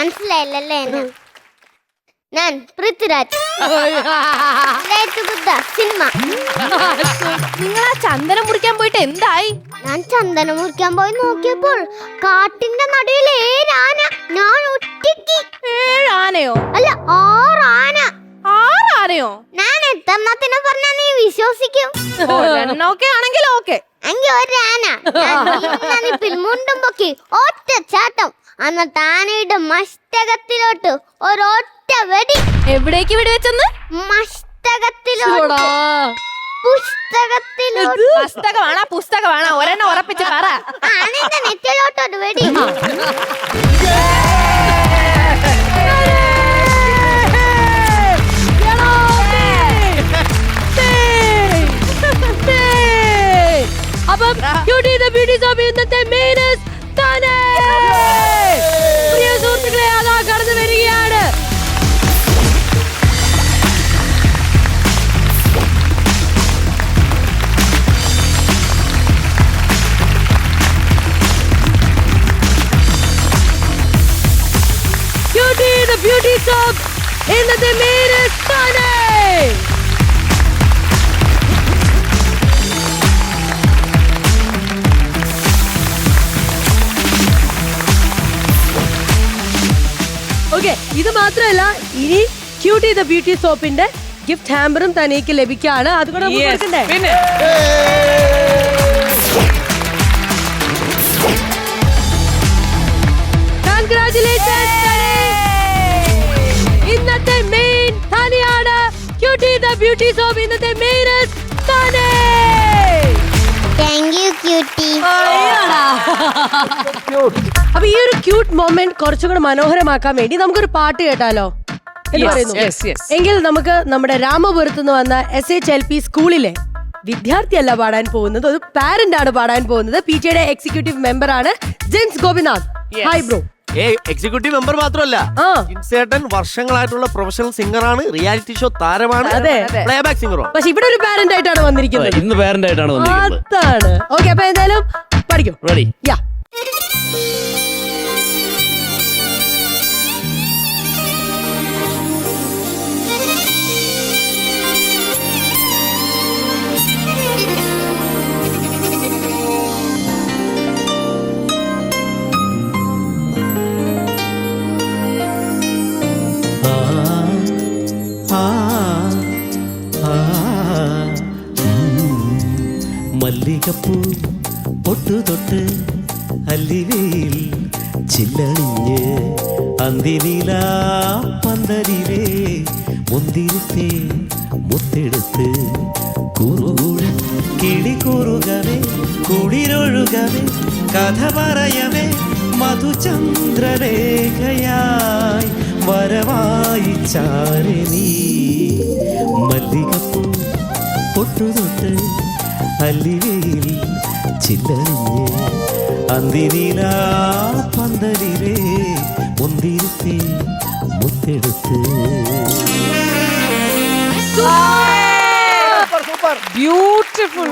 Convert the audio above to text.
മനസ്സിലായില്ലല്ലേ എന്നെ? ഞാൻ പൃഥ്വിരാജ് സിനിമ. നിങ്ങൾ ആ ചന്ദനം മുറിക്കാൻ പോയിട്ട് എന്തായി? ഞാൻ ചന്ദനം മുറിക്കാൻ പോയി നോക്കിയപ്പോൾ കാട്ടിന്റെ നടുവിൽ 7 ആന. ഞാൻ ഒറ്റയ്ക്ക്. 7 ആനയോ? അല്ല 6 ആന. 6 ആനയോ? ഞാൻ എത്രണ്ണത്തിനെ പറഞ്ഞാ നീ വിശ്വസിക്കും? ഒരെണ്ണമൊക്കെ ആണെങ്കിൽ ഓക്കെ. എങ്കിൽ ഒരു ആന മുണ്ടും പൊക്കി ഒറ്റ ചാട്ടം. അന്നത്തെ ആനയുടെ മസ്തകത്തിലോട്ട് ഒരൊറ്റ വെടി. എവിടേക്ക് വെടി വെച്ചെന്ന്? മസ്തകത്തിലോട്ട്. പുസ്തകത്തിലോട്ട്. പുസ്തകമാണോ? ഒരെണ്ണം ഉറപ്പിച്ച് പറ. ആനയുടെ നെറ്റിലോട്ടൊരു വെടി. അപ്പം ക്യൂട്ടി ദ ബ്യൂട്ടി ഷോപ്പ് ഇന്നത്തെ മെയിനസ് താനേ. പ്രിയ സുഹൃത്തുക്കളെ, അതാ കടന്നു വരികയാണ്. ക്യൂട്ടി ദ ബ്യൂട്ടി ഷോപ്പ് ഇന്നത്തെ മെയിനസ് താനേ. ഓക്കെ, ഇത് മാത്രമല്ല, ഇനി ക്യൂട്ടി ദ ബ്യൂട്ടി സോപ്പിന്റെ ഗിഫ്റ്റ് ഹാമ്പറും തനിക്ക് ലഭിക്കാണ്. അതുകൂടെ കൊടുക്കണ്ടേ? കൺഗ്രാറ്റുലേഷൻസ്. ഇന്നത്തെ മെയിൻ തനിയാണ്. ക്യൂട്ടി ദ ബ്യൂട്ടി സോപ്പ് ഇന്നത്തെ മെയിനസ് തനി. Thank you cutie. അപ്പൊ ഈ ഒരു ക്യൂട്ട് മൊമെന്റ് കുറച്ചുകൂടെ മനോഹരമാക്കാൻ വേണ്ടി നമുക്കൊരു പാട്ട് കേട്ടാലോ എന്ന് പറയുന്നു. എങ്കിൽ നമുക്ക് നമ്മുടെ രാമപുരത്ത് നിന്ന് വന്ന SHLP സ്കൂളിലെ വിദ്യാർത്ഥിയല്ല പാടാൻ പോകുന്നത്, ഒരു പാരന്റ് ആണ് പാടാൻ പോകുന്നത്. PTA എക്സിക്യൂട്ടീവ് മെമ്പർ ആണ് Jens Gopinath. Hi bro. Executive member മാത്രമല്ല, ഇൻസേട്ടൻ വർഷങ്ങളായിട്ടുള്ള പ്രൊഫഷണൽ സിംഗർ ആണ്, റിയാലിറ്റി ഷോ താരമാണ്, പ്ലേബാക്ക് സിംഗറോ. പക്ഷെ ഇവിടെ ഒരു പാരന്റ് ആയിട്ടാണ് വന്നിരിക്കുന്നത്. ഇന്ന് പാരന്റ് ആയിട്ടാണ് വന്നിരിക്കുന്നത്. അതാണ്. ഓക്കെ, അപ്പൊ എന്തായാലും പഠിക്കും. റെഡി? യാ. മല്ലികപ്പൂ പൊട്ടു തൊട്ട് അല്ലിവയിൽ ചില്ലണിഞ്ഞ് അന്തിനില പന്തലിലെ മുന്തിരിത്തെ മുത്തെടുത്ത് കുറുകൂടെ കിളി കൂറുകവേ കുളിരൊഴുകവേ കഥ പറയവേ മധുചന്ദ്രരേഖയായി വരവായി ചാരണി. മല്ലികപ്പൂ പൊട്ടു തൊട്ട് അല്ലിവയിൽ ചില്ലറിഞ്ഞ് അന്തിനില പന്തലിലെ മുന്തിരിത്തെ മുത്തെടുത്ത്. ബ്യൂട്ടിഫുൾ.